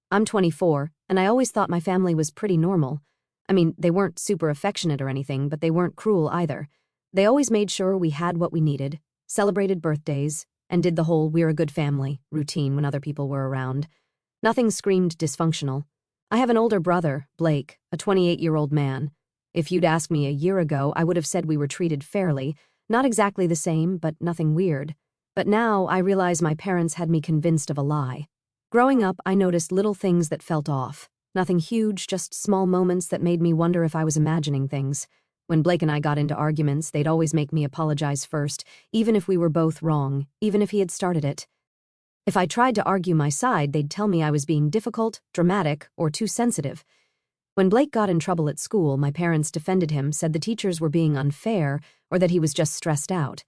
I'm 24, and I always thought my family was pretty normal. I mean, they weren't super affectionate or anything, but they weren't cruel either. They always made sure we had what we needed, celebrated birthdays, and did the whole "we're a good family" routine when other people were around. Nothing screamed dysfunctional. I have an older brother, Blake, a 28-year-old man. If you'd asked me a year ago, I would have said we were treated fairly, not exactly the same, but nothing weird. But now I realize my parents had me convinced of a lie. Growing up, I noticed little things that felt off. Nothing huge, just small moments that made me wonder if I was imagining things. When Blake and I got into arguments, they'd always make me apologize first, even if we were both wrong, even if he had started it. If I tried to argue my side, they'd tell me I was being difficult, dramatic, or too sensitive. When Blake got in trouble at school, my parents defended him, said the teachers were being unfair, or that he was just stressed out.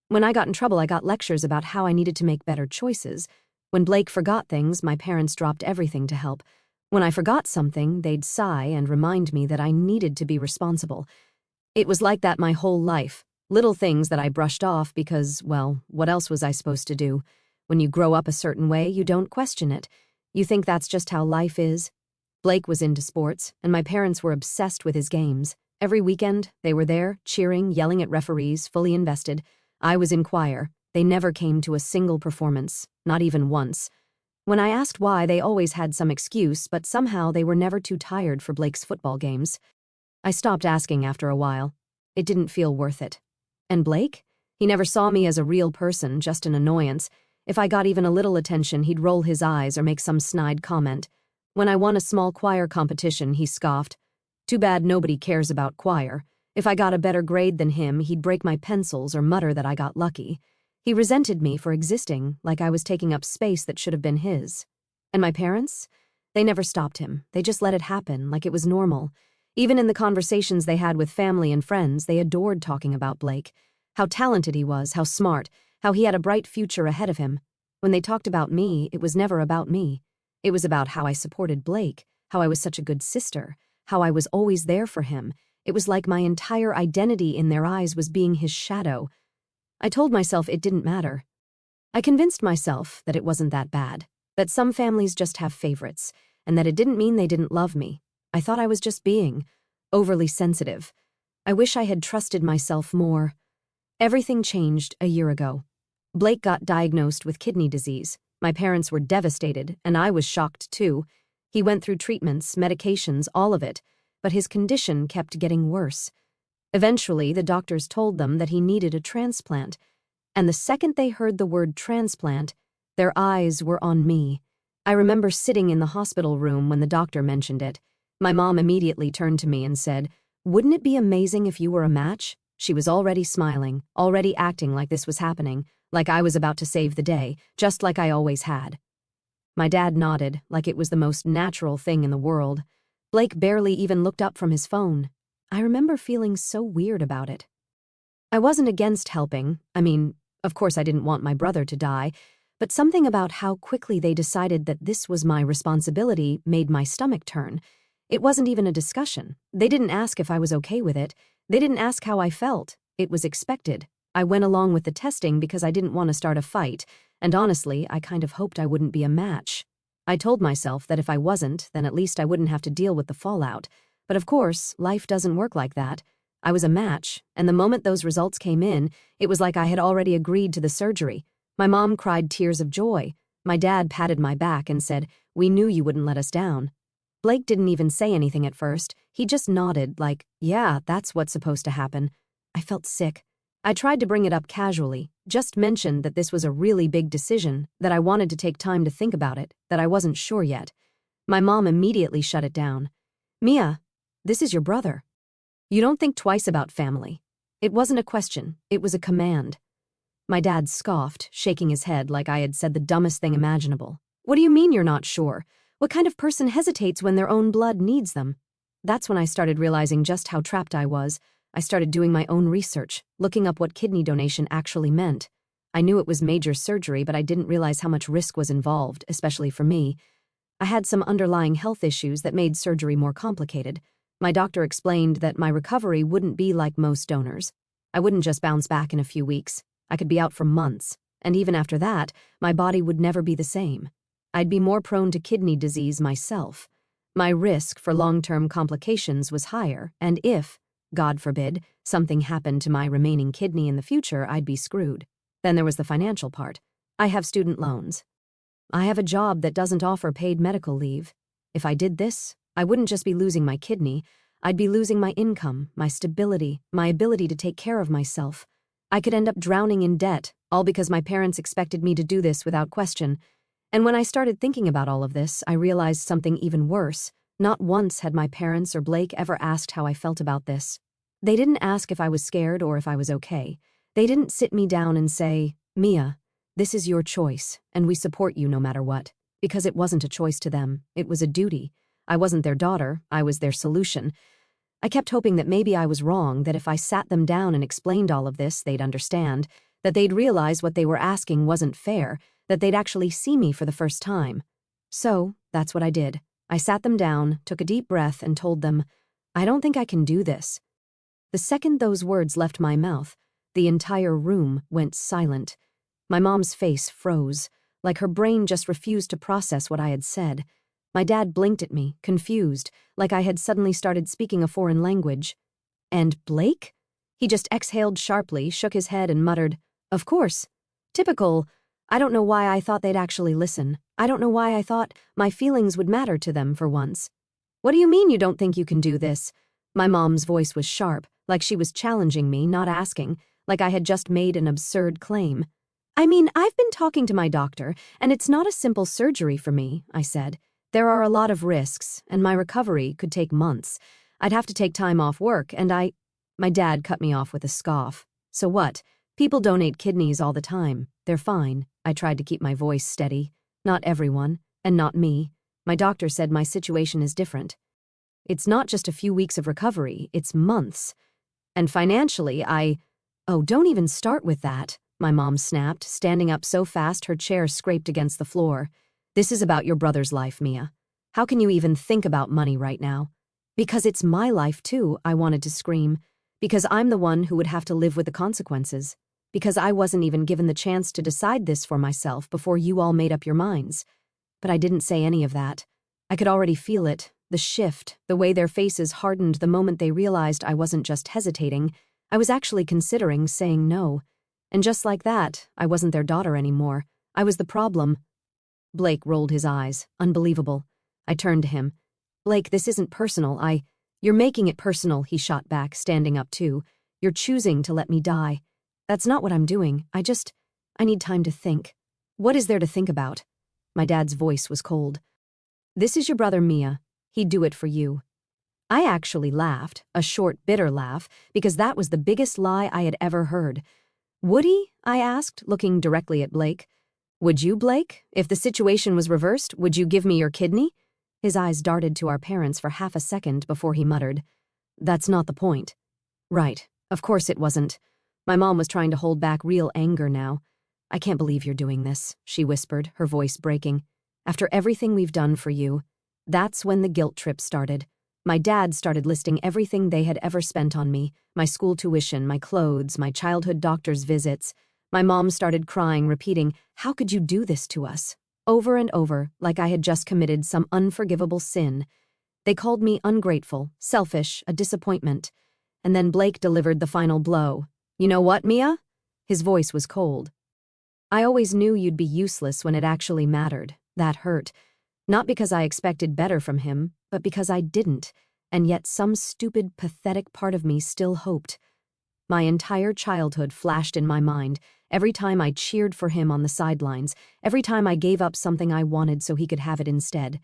When I got in trouble, I got lectures about how I needed to make better choices. When Blake forgot things, my parents dropped everything to help. When I forgot something, they'd sigh and remind me that I needed to be responsible. It was like that my whole life. Little things that I brushed off because, well, what else was I supposed to do? When you grow up a certain way, you don't question it. You think that's just how life is. Blake was into sports, and my parents were obsessed with his games. Every weekend, they were there, cheering, yelling at referees, fully invested. I was in choir. They never came to a single performance, not even once. When I asked why, they always had some excuse, but somehow they were never too tired for Blake's football games. I stopped asking after a while. It didn't feel worth it. And Blake? He never saw me as a real person, just an annoyance. If I got even a little attention, he'd roll his eyes or make some snide comment. When I won a small choir competition, he scoffed. Too bad nobody cares about choir. If I got a better grade than him, he'd break my pencils or mutter that I got lucky. He resented me for existing, like I was taking up space that should have been his. And my parents? They never stopped him. They just let it happen, like it was normal. Even in the conversations they had with family and friends, they adored talking about Blake. How talented he was, how smart, how he had a bright future ahead of him. When they talked about me, it was never about me. It was about how I supported Blake, how I was such a good sister, how I was always there for him. It was like my entire identity in their eyes was being his shadow. I told myself it didn't matter. I convinced myself that it wasn't that bad, that some families just have favorites, and that it didn't mean they didn't love me. I thought I was just being overly sensitive. I wish I had trusted myself more. Everything changed a year ago. Blake got diagnosed with kidney disease. My parents were devastated, and I was shocked too. He went through treatments, medications, all of it, but his condition kept getting worse. Eventually, the doctors told them that he needed a transplant, and the second they heard the word transplant, their eyes were on me. I remember sitting in the hospital room when the doctor mentioned it. My mom immediately turned to me and said, "Wouldn't it be amazing if you were a match?" She was already smiling, already acting like this was happening, like I was about to save the day, just like I always had. My dad nodded, like it was the most natural thing in the world. Blake barely even looked up from his phone. I remember feeling so weird about it. I wasn't against helping. I mean, of course I didn't want my brother to die, but something about how quickly they decided that this was my responsibility made my stomach turn. It wasn't even a discussion. They didn't ask if I was okay with it. They didn't ask how I felt. It was expected. I went along with the testing because I didn't want to start a fight, and honestly, I kind of hoped I wouldn't be a match. I told myself that if I wasn't, then at least I wouldn't have to deal with the fallout. But of course, life doesn't work like that. I was a match, and the moment those results came in, it was like I had already agreed to the surgery. My mom cried tears of joy. My dad patted my back and said, "We knew you wouldn't let us down." Blake didn't even say anything at first. He just nodded like, "Yeah, that's what's supposed to happen." I felt sick. I tried to bring it up casually, just mentioned that this was a really big decision, that I wanted to take time to think about it, that I wasn't sure yet. My mom immediately shut it down. "Mia, this is your brother. You don't think twice about family." It wasn't a question, it was a command. My dad scoffed, shaking his head like I had said the dumbest thing imaginable. "What do you mean you're not sure? What kind of person hesitates when their own blood needs them?" That's when I started realizing just how trapped I was. I started doing my own research, looking up what kidney donation actually meant. I knew it was major surgery, but I didn't realize how much risk was involved, especially for me. I had some underlying health issues that made surgery more complicated. My doctor explained that my recovery wouldn't be like most donors. I wouldn't just bounce back in a few weeks. I could be out for months, and even after that, my body would never be the same. I'd be more prone to kidney disease myself. My risk for long-term complications was higher, and if, God forbid, something happened to my remaining kidney in the future, I'd be screwed. Then there was the financial part. I have student loans. I have a job that doesn't offer paid medical leave. If I did this, I wouldn't just be losing my kidney, I'd be losing my income, my stability, my ability to take care of myself. I could end up drowning in debt, all because my parents expected me to do this without question. And when I started thinking about all of this, I realized something even worse. Not once had my parents or Blake ever asked how I felt about this. They didn't ask if I was scared or if I was okay. They didn't sit me down and say, "Mia, this is your choice, and we support you no matter what." Because it wasn't a choice to them, it was a duty. I wasn't their daughter, I was their solution. I kept hoping that maybe I was wrong, that if I sat them down and explained all of this, they'd understand, that they'd realize what they were asking wasn't fair, that they'd actually see me for the first time. So, that's what I did. I sat them down, took a deep breath, and told them, "I don't think I can do this." The second those words left my mouth, the entire room went silent. My mom's face froze, like her brain just refused to process what I had said. My dad blinked at me, confused, like I had suddenly started speaking a foreign language. "And Blake?" He just exhaled sharply, shook his head, and muttered, "Of course. Typical. I don't know why I thought they'd actually listen. I don't know why I thought my feelings would matter to them for once." "What do you mean you don't think you can do this?" My mom's voice was sharp, like she was challenging me, not asking, like I had just made an absurd claim. "I mean, I've been talking to my doctor, and it's not a simple surgery for me," I said. "There are a lot of risks, and my recovery could take months. I'd have to take time off work, and My dad cut me off with a scoff. "So what? People donate kidneys all the time. They're fine." I tried to keep my voice steady. "Not everyone, and not me. My doctor said my situation is different. It's not just a few weeks of recovery, it's months. And financially, Oh, don't even start with that," my mom snapped, standing up so fast her chair scraped against the floor. "This is about your brother's life, Mia. How can you even think about money right now?" "Because it's my life, too," I wanted to scream. "Because I'm the one who would have to live with the consequences. Because I wasn't even given the chance to decide this for myself before you all made up your minds." But I didn't say any of that. I could already feel it, the shift, the way their faces hardened the moment they realized I wasn't just hesitating, I was actually considering saying no. And just like that, I wasn't their daughter anymore. I was the problem. Blake rolled his eyes. Unbelievable. I turned to him. "Blake, this isn't personal. You're making it personal," he shot back, standing up too. "You're choosing to let me die." "That's not what I'm doing. I need time to think." "What is there to think about?" My dad's voice was cold. "This is your brother, Mia. He'd do it for you." I actually laughed, a short, bitter laugh, because that was the biggest lie I had ever heard. "Would he?" I asked, looking directly at Blake. "Would you, Blake? If the situation was reversed, would you give me your kidney?" His eyes darted to our parents for half a second before he muttered, "That's not the point." Right. Of course it wasn't. My mom was trying to hold back real anger now. "I can't believe you're doing this," she whispered, her voice breaking. "After everything we've done for you." That's when the guilt trip started. My dad started listing everything they had ever spent on me, my school tuition, my clothes, my childhood doctor's visits. My mom started crying, repeating, "How could you do this to us?" over and over, like I had just committed some unforgivable sin. They called me ungrateful, selfish, a disappointment. And then Blake delivered the final blow. "You know what, Mia?" His voice was cold. "I always knew you'd be useless when it actually mattered." That hurt. Not because I expected better from him, but because I didn't, and yet some stupid, pathetic part of me still hoped. My entire childhood flashed in my mind, every time I cheered for him on the sidelines, every time I gave up something I wanted so he could have it instead.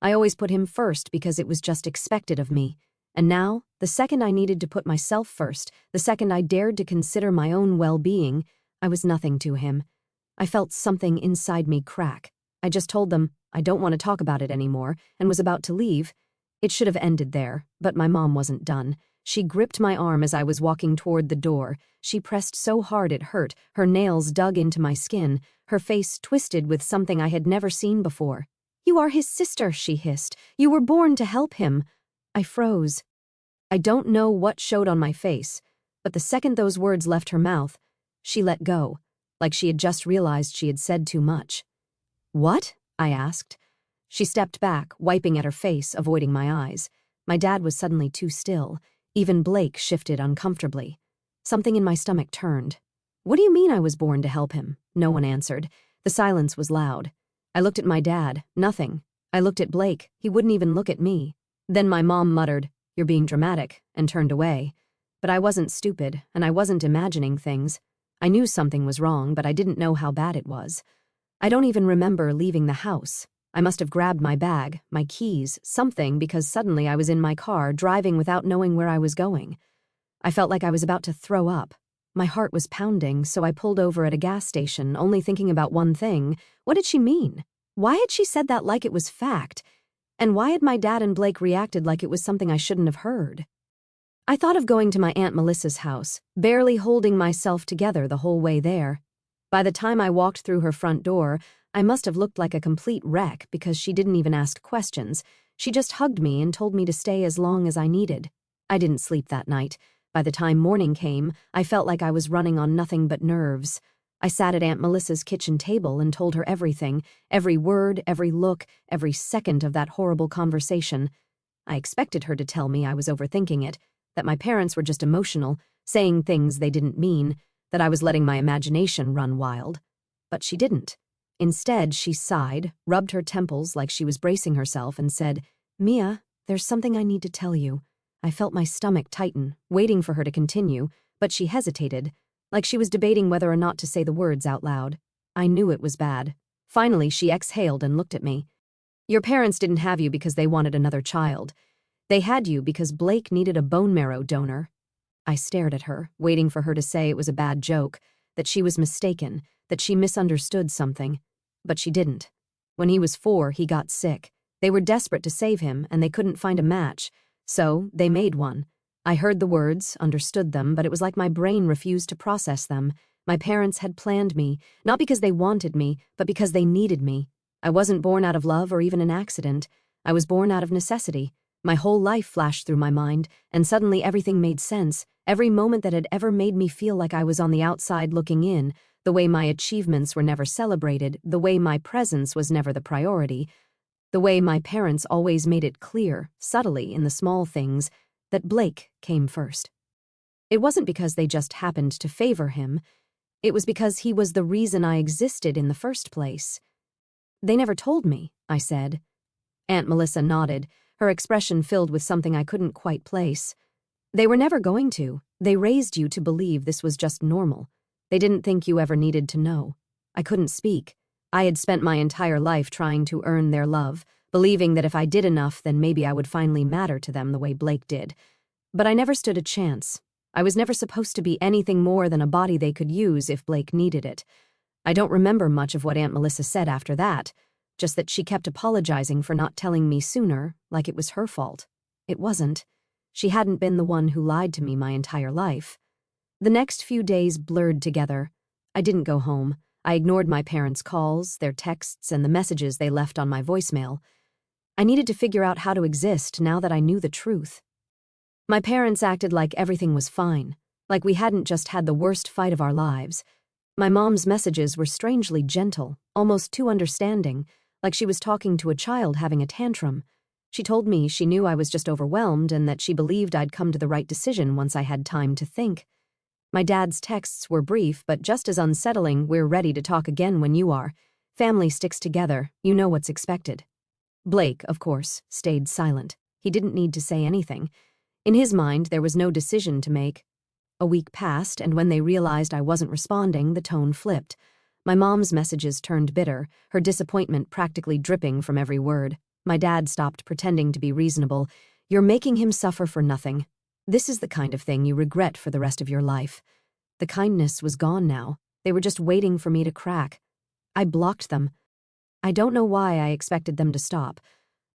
I always put him first because it was just expected of me. And now, the second I needed to put myself first, the second I dared to consider my own well-being, I was nothing to him. I felt something inside me crack. I just told them I don't want to talk about it anymore and was about to leave. It should have ended there, but my mom wasn't done. She gripped my arm as I was walking toward the door. She pressed so hard it hurt, her nails dug into my skin, her face twisted with something I had never seen before. "You are his sister," she hissed. "You were born to help him." I froze. I don't know what showed on my face, but the second those words left her mouth, she let go, like she had just realized she had said too much. "What?" I asked. She stepped back, wiping at her face, avoiding my eyes. My dad was suddenly too still. Even Blake shifted uncomfortably. Something in my stomach turned. What do you mean I was born to help him? No one answered. The silence was loud. I looked at my dad. Nothing. I looked at Blake. He wouldn't even look at me. Then my mom muttered, "You're being dramatic," and turned away. But I wasn't stupid, and I wasn't imagining things. I knew something was wrong, but I didn't know how bad it was. I don't even remember leaving the house. I must have grabbed my bag, my keys, something, because suddenly I was in my car, driving without knowing where I was going. I felt like I was about to throw up. My heart was pounding, so I pulled over at a gas station, only thinking about one thing. What did she mean? Why had she said that like it was fact? And why had my dad and Blake reacted like it was something I shouldn't have heard? I thought of going to my Aunt Melissa's house, barely holding myself together the whole way there. By the time I walked through her front door, I must have looked like a complete wreck because she didn't even ask questions. She just hugged me and told me to stay as long as I needed. I didn't sleep that night. By the time morning came, I felt like I was running on nothing but nerves. I sat at Aunt Melissa's kitchen table and told her everything, every word, every look, every second of that horrible conversation. I expected her to tell me I was overthinking it, that my parents were just emotional, saying things they didn't mean, that I was letting my imagination run wild. But she didn't. Instead, she sighed, rubbed her temples like she was bracing herself, and said, "Mia, there's something I need to tell you." I felt my stomach tighten, waiting for her to continue, but she hesitated, like she was debating whether or not to say the words out loud. I knew it was bad. Finally, she exhaled and looked at me. "Your parents didn't have you because they wanted another child. They had you because Blake needed a bone marrow donor." I stared at her, waiting for her to say it was a bad joke, that she was mistaken, that she misunderstood something. But she didn't. When he was 4, he got sick. They were desperate to save him, and they couldn't find a match. So, they made one. I heard the words, understood them, but it was like my brain refused to process them. My parents had planned me, not because they wanted me, but because they needed me. I wasn't born out of love or even an accident. I was born out of necessity. My whole life flashed through my mind, and suddenly everything made sense. Every moment that had ever made me feel like I was on the outside looking in, the way my achievements were never celebrated, the way my presence was never the priority, the way my parents always made it clear, subtly in the small things, that Blake came first. It wasn't because they just happened to favor him. It was because he was the reason I existed in the first place. "They never told me," I said. Aunt Melissa nodded, her expression filled with something I couldn't quite place. "They were never going to. They raised you to believe this was just normal. They didn't think you ever needed to know." I couldn't speak. I had spent my entire life trying to earn their love, believing that if I did enough, then maybe I would finally matter to them the way Blake did. But I never stood a chance. I was never supposed to be anything more than a body they could use if Blake needed it. I don't remember much of what Aunt Melissa said after that, just that she kept apologizing for not telling me sooner, like it was her fault. It wasn't. She hadn't been the one who lied to me my entire life. The next few days blurred together. I didn't go home. I ignored my parents' calls, their texts, and the messages they left on my voicemail. I needed to figure out how to exist now that I knew the truth. My parents acted like everything was fine, like we hadn't just had the worst fight of our lives. My mom's messages were strangely gentle, almost too understanding, like she was talking to a child having a tantrum. She told me she knew I was just overwhelmed and that she believed I'd come to the right decision once I had time to think. My dad's texts were brief, but just as unsettling. "We're ready to talk again when you are. Family sticks together. You know what's expected." Blake, of course, stayed silent. He didn't need to say anything. In his mind, there was no decision to make. A week passed, and when they realized I wasn't responding, the tone flipped. My mom's messages turned bitter, her disappointment practically dripping from every word. My dad stopped pretending to be reasonable. "You're making him suffer for nothing. This is the kind of thing you regret for the rest of your life." The kindness was gone now. They were just waiting for me to crack. I blocked them. I don't know why I expected them to stop.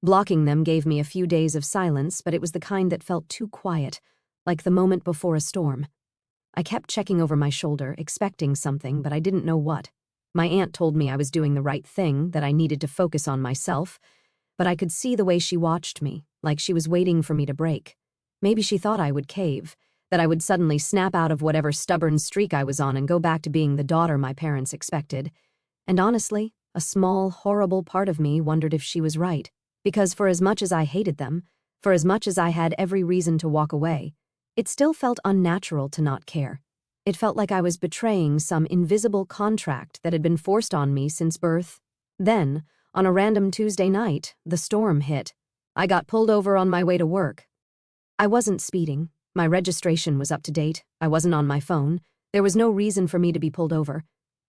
Blocking them gave me a few days of silence, but it was the kind that felt too quiet, like the moment before a storm. I kept checking over my shoulder, expecting something, but I didn't know what. My aunt told me I was doing the right thing, that I needed to focus on myself, but I could see the way she watched me, like she was waiting for me to break. Maybe she thought I would cave, that I would suddenly snap out of whatever stubborn streak I was on and go back to being the daughter my parents expected. And honestly, a small, horrible part of me wondered if she was right, because for as much as I hated them, for as much as I had every reason to walk away, it still felt unnatural to not care. It felt like I was betraying some invisible contract that had been forced on me since birth. Then, on a random Tuesday night, the storm hit. I got pulled over on my way to work. I wasn't speeding. My registration was up to date. I wasn't on my phone. There was no reason for me to be pulled over.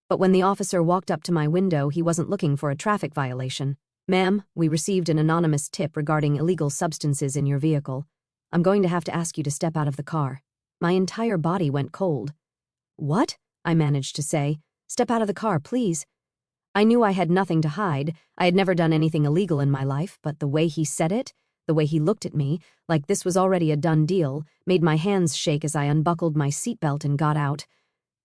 But when the officer walked up to my window, he wasn't looking for a traffic violation. "Ma'am, we received an anonymous tip regarding illegal substances in your vehicle. I'm going to have to ask you to step out of the car." My entire body went cold. "What?" I managed to say. "Step out of the car, please." I knew I had nothing to hide. I had never done anything illegal in my life, but the way he said it, the way he looked at me, like this was already a done deal, made my hands shake as I unbuckled my seatbelt and got out.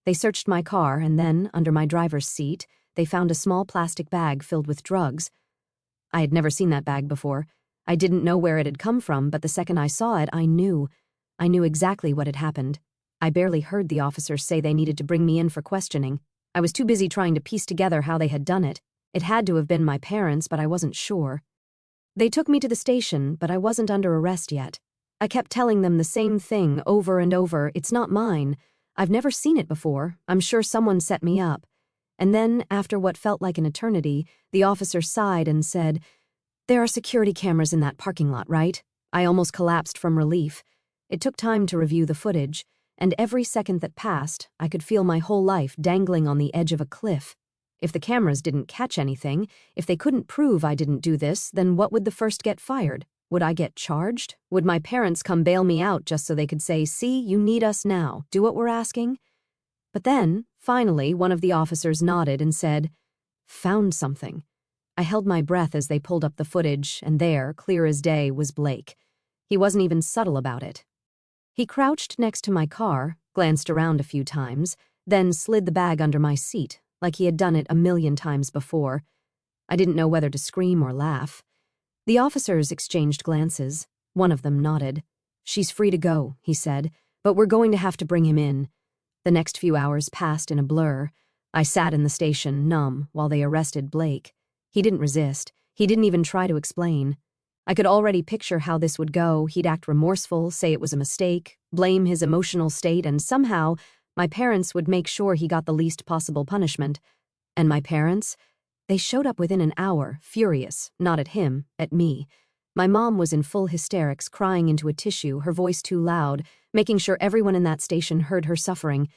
They searched my car, and then, under my driver's seat, they found a small plastic bag filled with drugs. I had never seen that bag before. I didn't know where it had come from, but the second I saw it, I knew. I knew exactly what had happened. I barely heard the officers say they needed to bring me in for questioning. I was too busy trying to piece together how they had done it. It had to have been my parents, but I wasn't sure. They took me to the station, but I wasn't under arrest yet. I kept telling them the same thing over and over. "It's not mine. I've never seen it before. I'm sure someone set me up." And then, after what felt like an eternity, the officer sighed and said, "There are security cameras in that parking lot, right?" I almost collapsed from relief. It took time to review the footage, and every second that passed, I could feel my whole life dangling on the edge of a cliff. If the cameras didn't catch anything, if they couldn't prove I didn't do this, then what would the first get fired? Would I get charged? Would my parents come bail me out just so they could say, "See, you need us now, do what we're asking"? But then, finally, one of the officers nodded and said, "Found something." I held my breath as they pulled up the footage, and there, clear as day, was Blake. He wasn't even subtle about it. He crouched next to my car, glanced around a few times, then slid the bag under my seat, like he had done it 1,000,000 times before. I didn't know whether to scream or laugh. The officers exchanged glances. One of them nodded. "She's free to go," he said, "but we're going to have to bring him in." The next few hours passed in a blur. I sat in the station, numb, while they arrested Blake. He didn't resist. He didn't even try to explain. I could already picture how this would go. He'd act remorseful, say it was a mistake, blame his emotional state, and somehow my parents would make sure he got the least possible punishment. And my parents? They showed up within an hour, furious, not at him, at me. My mom was in full hysterics, crying into a tissue, her voice too loud, making sure everyone in that station heard her suffering.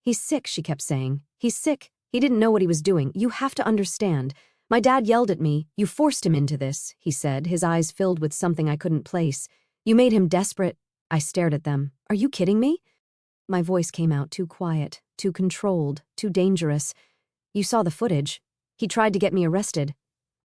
"He's sick," she kept saying. "He's sick. He didn't know what he was doing. You have to understand. My dad yelled at me. You forced him into this," he said, his eyes filled with something I couldn't place. "You made him desperate." I stared at them. "Are you kidding me?" My voice came out too quiet, too controlled, too dangerous. "You saw the footage. He tried to get me arrested.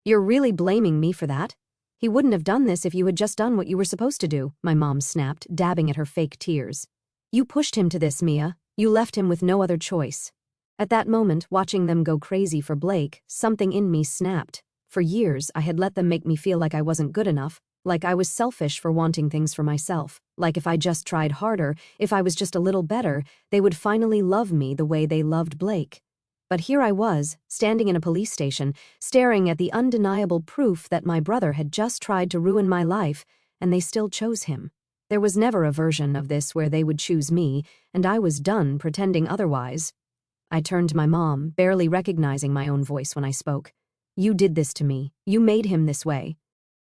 You're really blaming me for that? He wouldn't have done this if you had just done what you were supposed to do," my mom snapped, dabbing at her fake tears. "You pushed him to this, Mia. You left him with no other choice." At that moment, watching them go crazy for Blake, something in me snapped. For years, I had let them make me feel like I wasn't good enough, like I was selfish for wanting things for myself, like if I just tried harder, if I was just a little better, they would finally love me the way they loved Blake. But here I was, standing in a police station, staring at the undeniable proof that my brother had just tried to ruin my life, and they still chose him. There was never a version of this where they would choose me, and I was done pretending otherwise. I turned to my mom, barely recognizing my own voice when I spoke. "You did this to me. You made him this way."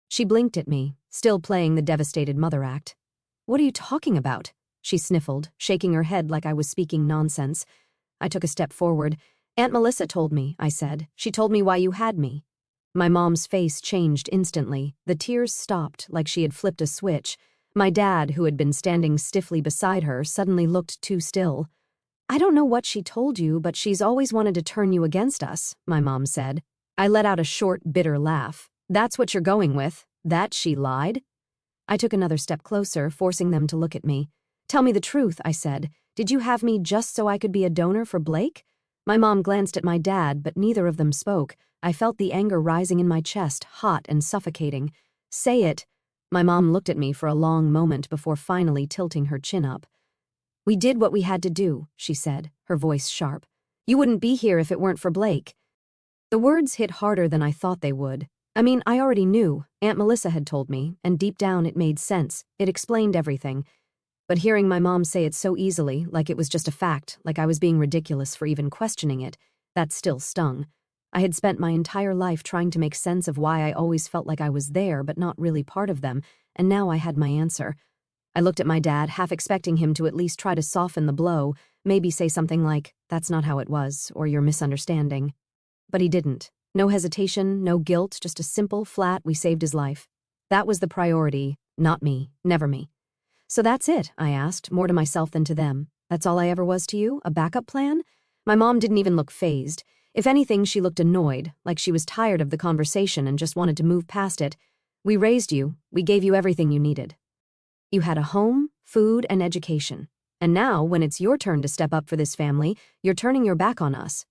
She blinked at me, still playing the devastated mother act. "What are you talking about?" she sniffled, shaking her head like I was speaking nonsense. I took a step forward. "Aunt Melissa told me," I said. "She told me why you had me." My mom's face changed instantly. The tears stopped like she had flipped a switch. My dad, who had been standing stiffly beside her, suddenly looked too still. "I don't know what she told you, but she's always wanted to turn you against us," my mom said. I let out a short, bitter laugh. "That's what you're going with? That she lied?" I took another step closer, forcing them to look at me. "Tell me the truth," I said. "Did you have me just so I could be a donor for Blake?" My mom glanced at my dad, but neither of them spoke. I felt the anger rising in my chest, hot and suffocating. "Say it." My mom looked at me for a long moment before finally tilting her chin up. "We did what we had to do," she said, her voice sharp. "You wouldn't be here if it weren't for Blake." The words hit harder than I thought they would. I mean, I already knew. Aunt Melissa had told me, and deep down it made sense. It explained everything. But hearing my mom say it so easily, like it was just a fact, like I was being ridiculous for even questioning it, that still stung. I had spent my entire life trying to make sense of why I always felt like I was there but not really part of them, and now I had my answer. I looked at my dad, half expecting him to at least try to soften the blow, maybe say something like, "That's not how it was," or "You're misunderstanding." But he didn't. No hesitation, no guilt, just a simple, flat, "We saved his life." That was the priority, not me, never me. "So that's it?" I asked, more to myself than to them. "That's all I ever was to you? A backup plan?" My mom didn't even look fazed. If anything, she looked annoyed, like she was tired of the conversation and just wanted to move past it. "We raised you. We gave you everything you needed. You had a home, food, and education. And now, when it's your turn to step up for this family, you're turning your back on us."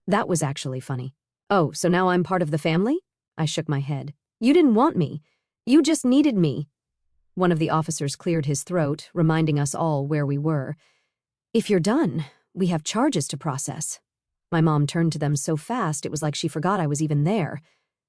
That was actually funny. "Oh, so now I'm part of the family?" I shook my head. "You didn't want me. You just needed me." One of the officers cleared his throat, reminding us all where we were. "If you're done, we have charges to process." My mom turned to them so fast it was like she forgot I was even there.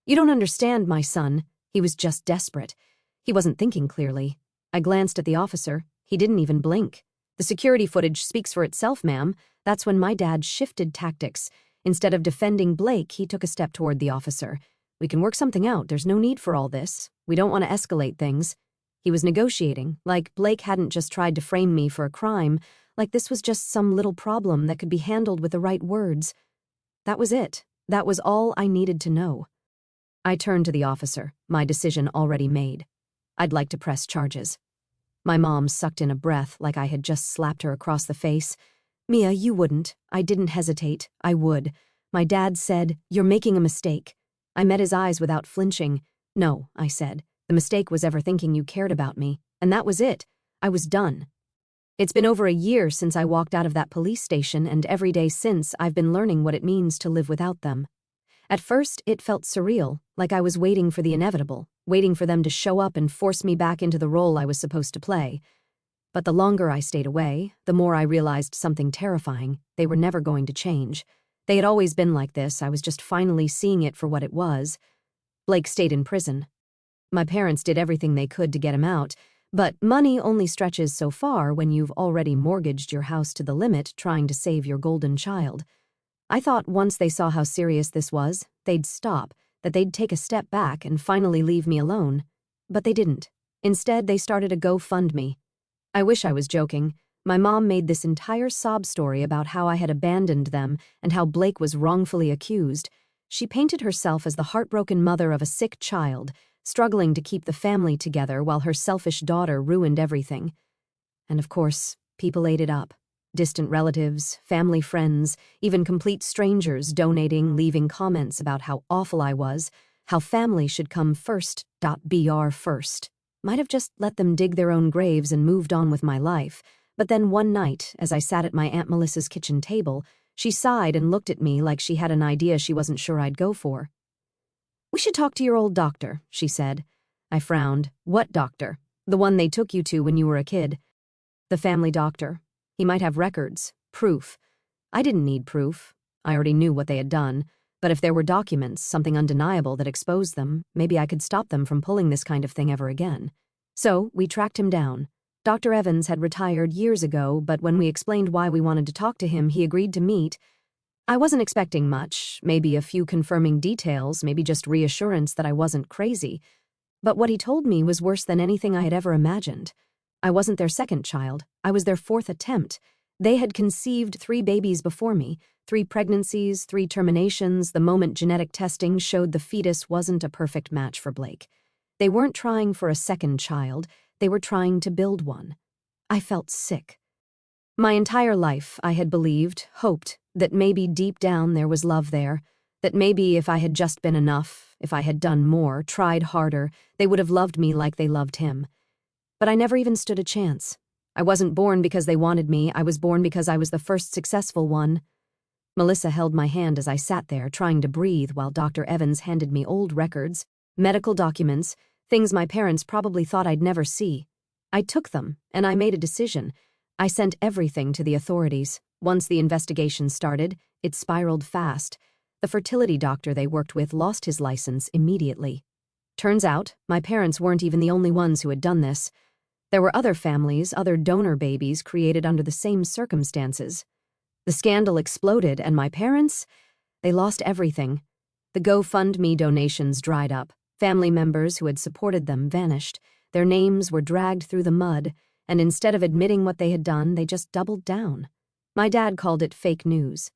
"You don't understand, my son." He was just desperate. He wasn't thinking clearly. I glanced at the officer. He didn't even blink. "The security footage speaks for itself, ma'am." That's when my dad shifted tactics. Instead of defending Blake, he took a step toward the officer. "We can work something out. There's no need for all this. We don't want to escalate things." He was negotiating, like Blake hadn't just tried to frame me for a crime, like this was just some little problem that could be handled with the right words. That was it. That was all I needed to know. I turned to the officer, my decision already made. "I'd like to press charges." My mom sucked in a breath like I had just slapped her across the face. "Mia, you wouldn't." I didn't hesitate. "I would." My dad said, "You're making a mistake." I met his eyes without flinching. "No," I said. "The mistake was ever thinking you cared about me. And that was it. I was done." It's been over a year since I walked out of that police station, and every day since I've been learning what it means to live without them. At first, it felt surreal, like I was waiting for the inevitable, waiting for them to show up and force me back into the role I was supposed to play. But the longer I stayed away, the more I realized something terrifying. They were never going to change. They had always been like this. I was just finally seeing it for what it was. Blake stayed in prison. My parents did everything they could to get him out, but money only stretches so far when you've already mortgaged your house to the limit trying to save your golden child. I thought once they saw how serious this was, they'd stop, that they'd take a step back and finally leave me alone. But they didn't. Instead, they started a GoFundMe. I wish I was joking. My mom made this entire sob story about how I had abandoned them and how Blake was wrongfully accused. She painted herself as the heartbroken mother of a sick child, struggling to keep the family together while her selfish daughter ruined everything. And of course, people ate it up. Distant relatives, family friends, even complete strangers donating, leaving comments about how awful I was, how family should come first. Br first. Might have just let them dig their own graves and moved on with my life. But then one night, as I sat at my Aunt Melissa's kitchen table, she sighed and looked at me like she had an idea she wasn't sure I'd go for. "We should talk to your old doctor," she said. I frowned. "What doctor?" "The one they took you to when you were a kid." "The family doctor. He might have records, proof." I didn't need proof. I already knew what they had done. But if there were documents, something undeniable that exposed them, maybe I could stop them from pulling this kind of thing ever again. So we tracked him down. Dr. Evans had retired years ago, but when we explained why we wanted to talk to him, he agreed to meet. I wasn't expecting much, maybe a few confirming details, maybe just reassurance that I wasn't crazy. But what he told me was worse than anything I had ever imagined. I wasn't their second child. I was their fourth attempt. They had conceived 3 babies before me, 3 pregnancies, 3 terminations, the moment genetic testing showed the fetus wasn't a perfect match for Blake. They weren't trying for a second child, they were trying to build one. I felt sick. My entire life, I had believed, hoped, that maybe deep down there was love there, that maybe if I had just been enough, if I had done more, tried harder, they would have loved me like they loved him. But I never even stood a chance. I wasn't born because they wanted me, I was born because I was the first successful one. Melissa held my hand as I sat there, trying to breathe while Dr. Evans handed me old records, medical documents, things my parents probably thought I'd never see. I took them, and I made a decision. I sent everything to the authorities. Once the investigation started, it spiraled fast. The fertility doctor they worked with lost his license immediately. Turns out, my parents weren't even the only ones who had done this. There were other families, other donor babies created under the same circumstances. The scandal exploded, and my parents, they lost everything. The GoFundMe donations dried up. Family members who had supported them vanished. Their names were dragged through the mud, and instead of admitting what they had done, they just doubled down. My dad called it fake news.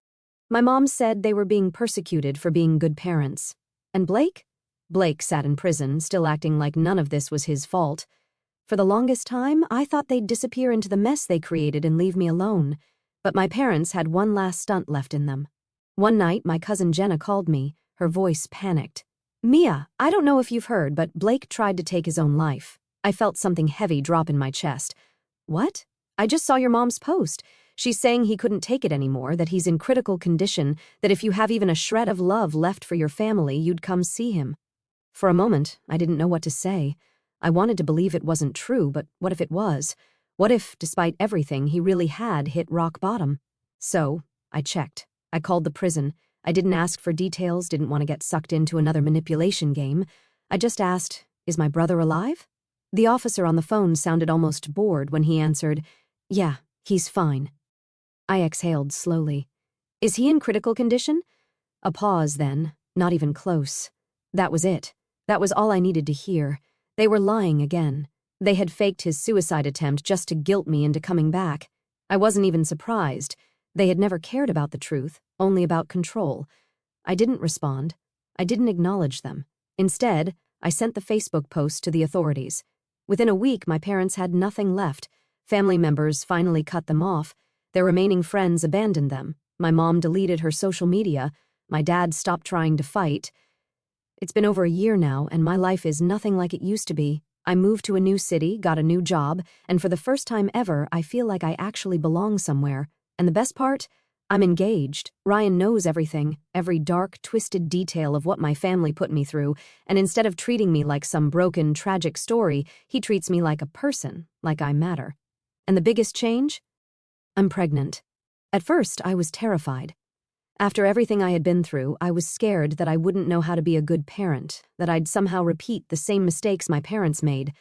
My mom said they were being persecuted for being good parents. And Blake? Blake sat in prison, still acting like none of this was his fault. For the longest time, I thought they'd disappear into the mess they created and leave me alone. But my parents had one last stunt left in them. One night, my cousin Jenna called me, her voice panicked. "Mia, I don't know if you've heard, but Blake tried to take his own life." I felt something heavy drop in my chest. "What? I just saw your mom's post. She's saying he couldn't take it anymore, that he's in critical condition, that if you have even a shred of love left for your family, you'd come see him." For a moment, I didn't know what to say. I wanted to believe it wasn't true, but what if it was? What if, despite everything, he really had hit rock bottom? So, I checked. I called the prison. I didn't ask for details, didn't want to get sucked into another manipulation game. I just asked, "Is my brother alive?" The officer on the phone sounded almost bored when he answered, "Yeah, he's fine." I exhaled slowly. "Is he in critical condition?" A pause then, not even close. That was it. That was all I needed to hear. They were lying again. They had faked his suicide attempt just to guilt me into coming back. I wasn't even surprised. They had never cared about the truth, only about control. I didn't respond. I didn't acknowledge them. Instead, I sent the Facebook post to the authorities. Within a week, my parents had nothing left. Family members finally cut them off. Their remaining friends abandoned them. My mom deleted her social media. My dad stopped trying to fight. It's been over a year now, and my life is nothing like it used to be. I moved to a new city, got a new job, and for the first time ever, I feel like I actually belong somewhere. And the best part? I'm engaged. Ryan knows everything, every dark, twisted detail of what my family put me through, and instead of treating me like some broken, tragic story, he treats me like a person, like I matter. And the biggest change? I'm pregnant. At first, I was terrified. After everything I had been through, I was scared that I wouldn't know how to be a good parent, that I'd somehow repeat the same mistakes my parents made.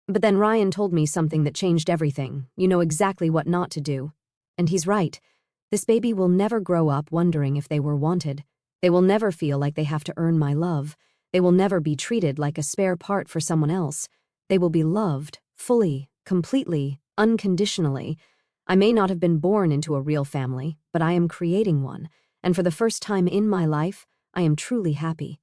But then Ryan told me something that changed everything. You know exactly what not to do. And he's right. This baby will never grow up wondering if they were wanted. They will never feel like they have to earn my love. They will never be treated like a spare part for someone else. They will be loved, fully, completely, unconditionally. I may not have been born into a real family, but I am creating one. And for the first time in my life, I am truly happy.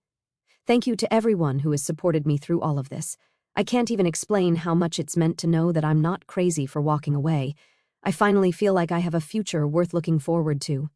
Thank you to everyone who has supported me through all of this. I can't even explain how much it's meant to know that I'm not crazy for walking away. I finally feel like I have a future worth looking forward to.